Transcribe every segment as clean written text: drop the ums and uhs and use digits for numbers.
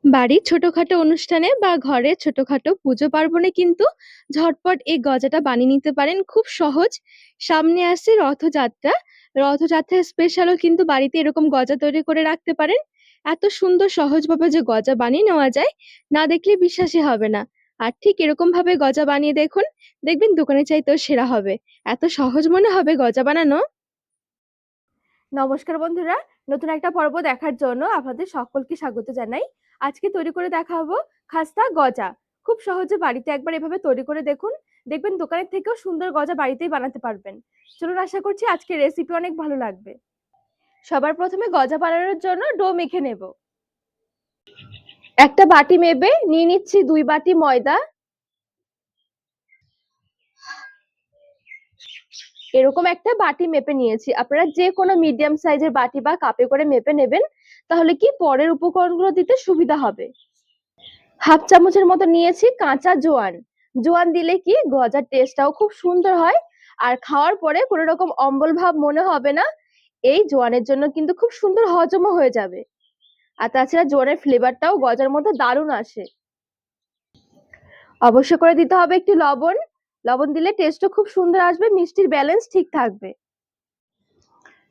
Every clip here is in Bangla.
বাড়ির ছোটখাটো অনুষ্ঠানে বা ঘরের ছোটখাটো পুজো পার্বণে কিন্তু ঝটপট এই গজাটা বানিয়ে নিতে পারেন খুব সহজ। সামনে আসছে রথযাত্রা। রথযাত্রার স্পেশালও কিন্তু বাড়িতে এরকম গজা তৈরি করে রাখতে পারেন। এত সুন্দর সহজভাবে যে গজা বানিয়ে নেওয়া যায়, না দেখলে বিশ্বাসই হবে না। আর ঠিক এরকম ভাবে গজা বানিয়ে দেখুন, দেখবেন দোকানের চাইতেও সেরা হবে। এত সহজ মনে হবে গজা বানানো। নমস্কার বন্ধুরা, নতুন একটা পর্ব দেখার জন্য আপনাদের সকলকে স্বাগত জানাই। আজকে তৈরি করে দেখাবো খাস্তা গজা। খুব সহজে বাড়িতে একবার এভাবে তৈরি করে দেখুন, দেখবেন দোকানের থেকেও সুন্দর গজা বাড়িতেই বানাতে পারবেন। চলুন, আশা করছি আজকের রেসিপি অনেক ভালো লাগবে। সবার প্রথমে গজা বানানোর জন্য ডো মেখে নেব। একটা বাটি মেপে নিয়ে নিচ্ছি 2 বাটি ময়দা। এরকম একটা বাটি মেপে নিয়েছি, আপনারা যে কোনো মিডিয়াম সাইজের বাটি বা কাপে করে মেপে নেবেন, তাহলে কি পরের উপকরণগুলো দিতে সুবিধা হবে। হাফ চামচের মতো নিয়েছি কাঁচা জোয়ান। জোয়ান দিলে কি গজার টেস্টটাও খুব সুন্দর হয়, আর খাওয়ার পরে কোনো রকম অম্বল ভাব মনে হবে না। এই জোয়ানের জন্য কিন্তু খুব সুন্দর হজমও হয়ে যাবে। আর তাছাড়া জোয়ানের ফ্লেভারটাও গজার মধ্যে দারুণ আসে। অবশ্য করে দিতে হবে একটু লবণ। লবণ দিলে টেস্টও খুব সুন্দর আসবে, মিষ্টির ব্যালেন্স ঠিক থাকবে।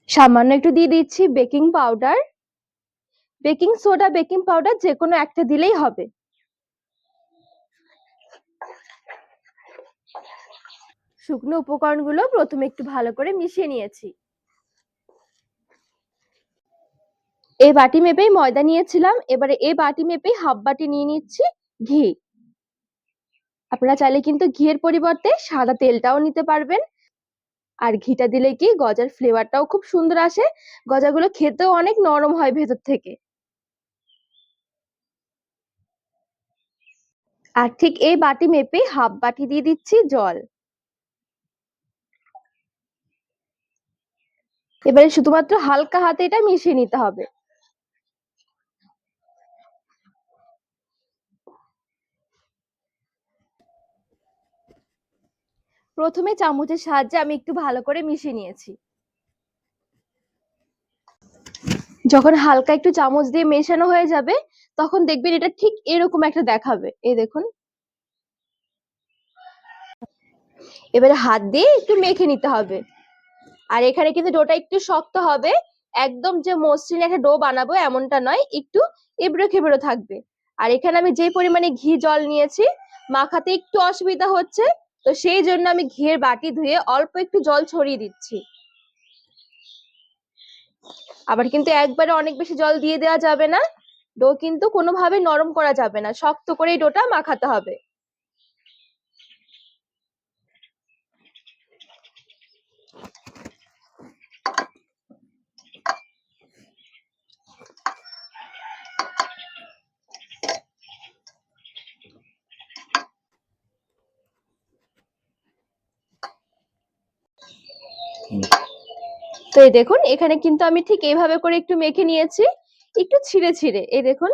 সামান্য একটু দিয়ে দিচ্ছি baking powder. Baking soda, baking powder যে কোনো একটা দিলেই হবে। শুকনো উপকরণগুলো প্রথমে একটু ভালো করে মিশিয়ে নিয়েছি। এই বাটি মেপেই ময়দা নিয়েছিলাম, এবারে এই বাটি মেপেই হাফ বাটি নিয়ে নিচ্ছি ঘি। আপনারা চাইলে কিন্তু ঘিয়ের পরিবর্তে সাদা তেলটাও নিতে পারবেন। আর ঘিটা দিলে কি গজার ফ্লেভারটাও খুব সুন্দর আসে, গজাগুলো খেতেও অনেক নরম হয় ভেতর থেকে। আর ঠিক এই বাটি মেপে হাফ বাটি দিয়ে দিচ্ছি জল। এবারে শুধুমাত্র হালকা হাতে এটা মিশিয়ে নিতে হবে। প্রথমে চামচের সাহায্যে আমি একটু ভালো করে মিশিয়ে নিয়েছি। যখন হালকা একটু চামচ দিয়ে মেশানো হয়ে যাবে, তখন দেখবেন এটা ঠিক এরকম একটা দেখাবে। এই দেখুন, এবারে হাত দিয়ে একটু মেখে নিতে হবে। আর এখানে কিন্তু ডোটা একটু শক্ত হবে, একদম যে মসৃণ একটা ডো বানাবো এমনটা নয়, একটু এবড়ো খেবড়ো থাকবে। আর এখানে আমি যে পরিমাণে ঘি জল নিয়েছি, মাখাতে একটু অসুবিধা হচ্ছে, তো সেই জন্য আমি ঘিয়ের বাটি ধুয়ে অল্প একটু জল ছড়িয়ে দিচ্ছি। আবার কিন্তু একবারে অনেক বেশি জল দিয়ে দেওয়া যাবে না, ডো কিন্তু কোনোভাবে নরম করা যাবে না, শক্ত করে এই ডোটা মাখাতে হবে। তো এই দেখুন, এখানে কিন্তু আমি ঠিক এইভাবে করে একটু মেখে নিয়েছি, একটু ছিঁড়ে ছিঁড়ে। এই দেখুন,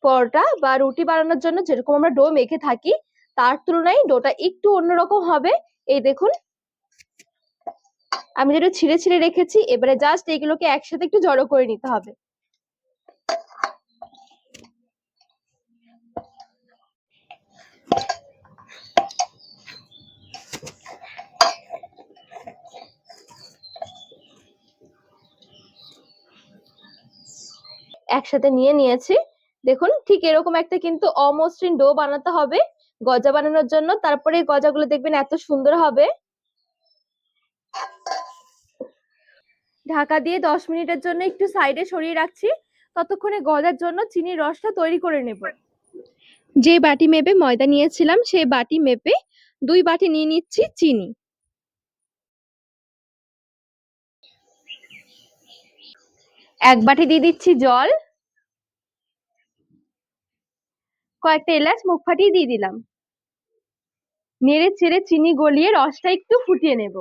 পরোটা বা রুটি বানানোর জন্য যেরকম আমরা ডো মেখে থাকি, তার তুলনায় ডোটা একটু অন্যরকম হবে। এই দেখুন, আমি যেটা ছিঁড়ে ছিঁড়ে রেখেছি, এবারে জাস্ট এগুলোকে একসাথে একটু জড়ো করে নিতে হবে। একসাথে নিয়ে নিয়েছি। দেখুন, ঠিক এরকম একটা কিন্তু অমসৃণ ডো বানাতে হবে গজা বানানোর জন্য, তারপরে গজাগুলো দেখবেন এত সুন্দর হবে। ঢাকা দিয়ে 10 মিনিটের জন্য একটু সাইডে সরিয়ে রাখছি, ততক্ষণে গজার জন্য চিনির রসটা তৈরি করে নেব। যে বাটি মেপে ময়দা নিয়েছিলাম, সেই বাটি মেপে 2 বাটি নিয়ে নিচ্ছি চিনি। এক বাটি দিয়ে দিচ্ছি জল। কয়েকটা এলাচ মুখ ফাটিয়ে দিয়ে দিলাম। নেড়ে চেড়ে চিনি গলিয়ে রসটা একটু ফুটিয়ে নেব।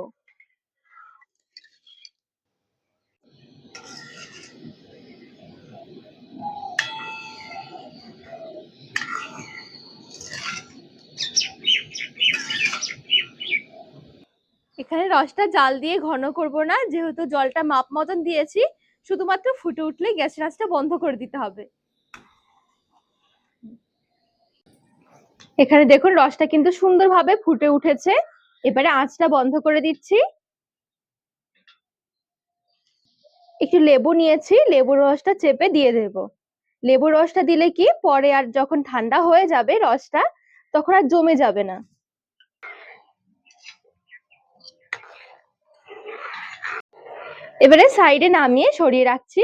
এখানে রসটা জাল দিয়ে ঘন করব না, যেহেতু জলটা মাপ মতন দিয়েছি, শুধুমাত্র ফুটে উঠলেই গ্যাসের আঁচটা বন্ধ করে দিতে হবে। এখানে দেখুন রসটা কিন্তু সুন্দরভাবে ফুটে উঠেছে। এবারে আঁচটা বন্ধ করে দিচ্ছি। একটু লেবু নিয়েছি, লেবুর রসটা চেপে দিয়ে দেব। লেবুর রসটা দিলে কি পরে আর যখন ঠান্ডা হয়ে যাবে রসটা, তখন আর জমে যাবে না। এবারে সাইডে নামিয়ে সরিয়ে রাখছি।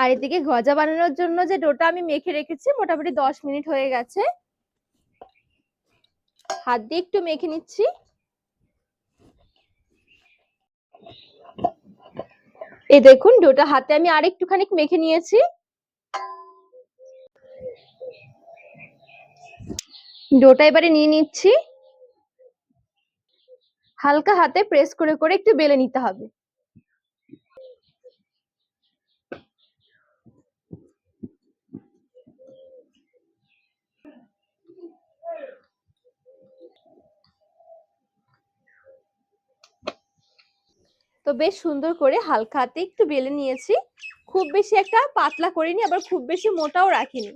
আর এদিকে গজা বানানোর জন্য যে ডোটা আমি মেখে রেখেছি মোটামুটি 10 মিনিট হয়ে গেছে। হাত দিয়ে একটু মেখে নিচ্ছি। এই দেখুন ডোটা হাতে আমি আরেকটুখানি মেখে নিয়েছি। ডোটা এবারে নিয়ে নিচ্ছি। হালকা হাতে প্রেস করে করে একটু বেলে নিতে হবে। তো বেশ সুন্দর করে হালকা হাতে একটু বেলে নিয়েছি। খুব বেশি একটা পাতলা করিনি, আবার খুব বেশি মোটাও রাখিনি।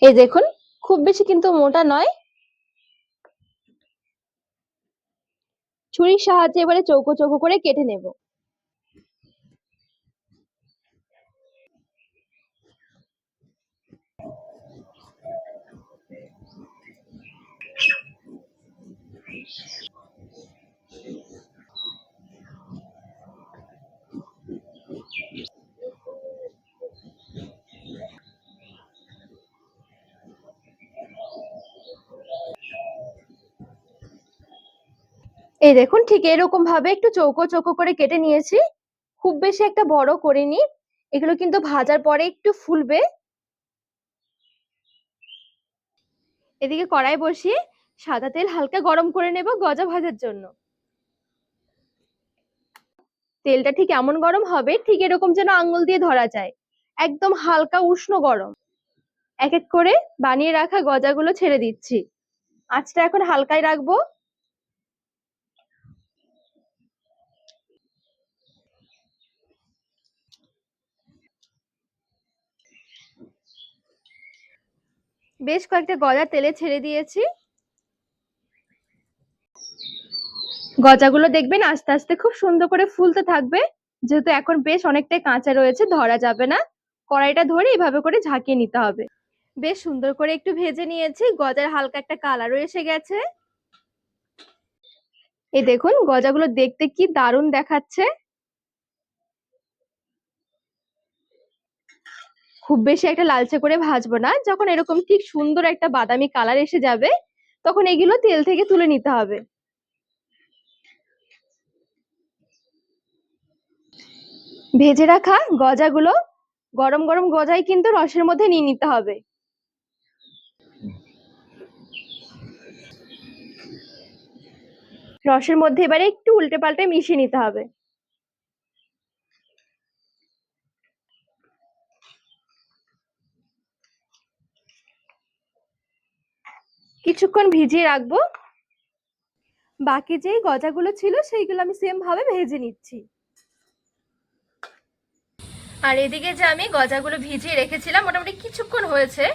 এই দেখুন খুব বেশি কিন্তু মোটা নয়। ছুরির সাহায্যে এবারে চৌকো চৌকো করে কেটে নেব। এই দেখুন ঠিক এরকম ভাবে একটু চৌকো চৌকো করে কেটে নিয়েছি। খুব বেশি একটা বড় করিনি, এগুলো কিন্তু ভাজার পরে একটু ফুলবে। এদিকে কড়াই বসিয়ে সাদা তেল হালকা গরম করে নেব গজা ভাজার জন্য। তেলটা ঠিক এমন গরম হবে ঠিক এরকম যেন আঙ্গুল দিয়ে ধরা যায়, একদম হালকা উষ্ণ গরম। এক এক করে বানিয়ে রাখা গজাগুলো ছেড়ে দিচ্ছি। আঁচটা এখন হালকাই রাখবো। বেশ কয়েকটা গজা তেলে ছেড়ে দিয়েছি। গজাগুলো দেখবেন আস্তে আস্তে খুব সুন্দর করে ফুলতে থাকবে, যেহেতু এখন বেশ অনেকটাই কাঁচা রয়েছে, ধরা যাবে না। কড়াইটা ধরে এভাবে করে ঝাঁকিয়ে নিতে হবে। বেশ সুন্দর করে একটু ভেজে নিয়েছি, গজার হালকা একটা কালারও এসে গেছে। এই দেখুন গজাগুলো দেখতে কি দারুণ দেখাচ্ছে। খুব বেশি একটা লালচে করে ভাজবো না, যখন এরকম ঠিক সুন্দর একটা বাদামি কালার এসে যাবে তখন এগুলো তেল থেকে তুলে নিতে হবে। ভেজে রাখা গজাগুলো গরম গরম গজাই কিন্তু রসের মধ্যে নিয়ে নিতে হবে। রসের মধ্যে এবারে একটু উল্টে পাল্টে মিশিয়ে নিতে হবে। কিছুক্ষণ ভিজিয়ে রাখবো। বাকি যেই গজাগুলো ছিল সেইগুলো আমি সেম ভাবে ভেজে নিচ্ছি। আর এদিকে যে আমি গজাগুলো ভিজিয়ে রেখেছিলাম মোটামুটি কিছুক্ষণ হয়েছে,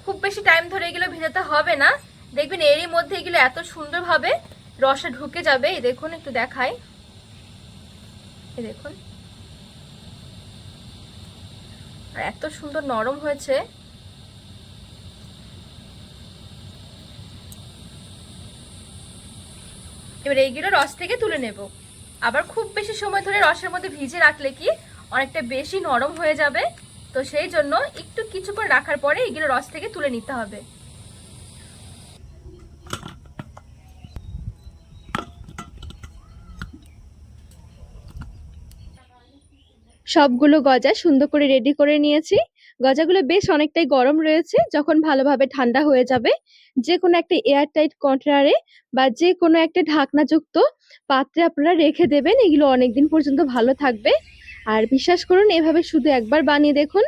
খুব বেশি টাইম ধরে এগুলো ভেজাতে হবে না। দেখবেন এরই মধ্যে এগুলো এত সুন্দরভাবে রসে ঢুকে যাবে। এই দেখুন একটু দেখাই, এই দেখুন আর এত সুন্দর নরম হয়েছে। এবার এইগুলো রস থেকে তুলে নেব। আবার খুব বেশি সময় ধরে রসের মধ্যে ভিজে রাখলে কি অনেকটা বেশি নরম হয়ে যাবে, তো সেই জন্য একটু কিছুক্ষণ রাখার পরে এগুলো রস থেকে তুলে নিতে হবে। সবগুলো গজা সুন্দর করে রেডি করে নিয়েছি। গজাগুলো বেশ অনেকটাই গরম রয়েছে, যখন ভালোভাবে ঠান্ডা হয়ে যাবে যে কোনো একটা এয়ারটাইট কন্টেনারে বা যে কোনো একটা ঢাকনাযুক্ত পাত্রে আপনারা রেখে দেবেন, এগুলো অনেকদিন পর্যন্ত ভালো থাকবে। আর বিশ্বাস করুন এভাবে শুধু একবার বানিয়ে দেখুন,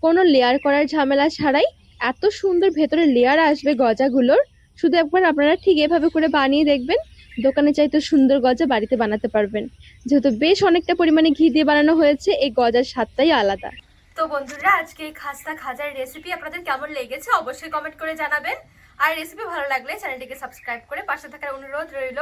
কোনো লেয়ার করার ঝামেলা ছাড়াই এত সুন্দর ভেতরে লেয়ার আসবে গজাগুলোর। শুধু একবার আপনারা ঠিক এভাবে করে বানিয়ে দেখবেন, দোকানে চাইতে সুন্দর গজা বাড়িতে বানাতে পারবেন। যেহেতু বেশ অনেকটা পরিমাণে ঘি দিয়ে বানানো হয়েছে, এই গজার স্বাদটাই আলাদা। তো তো বন্ধুরা, আজকে এই খাস্তা খাজার রেসিপি আপনাদের কেমন লেগেছে অবশ্যই কমেন্ট করে জানাবেন। আর রেসিপি ভালো লাগলে চ্যানেলটিকে সাবস্ক্রাইব করে পাশে থাকার অনুরোধ রইল।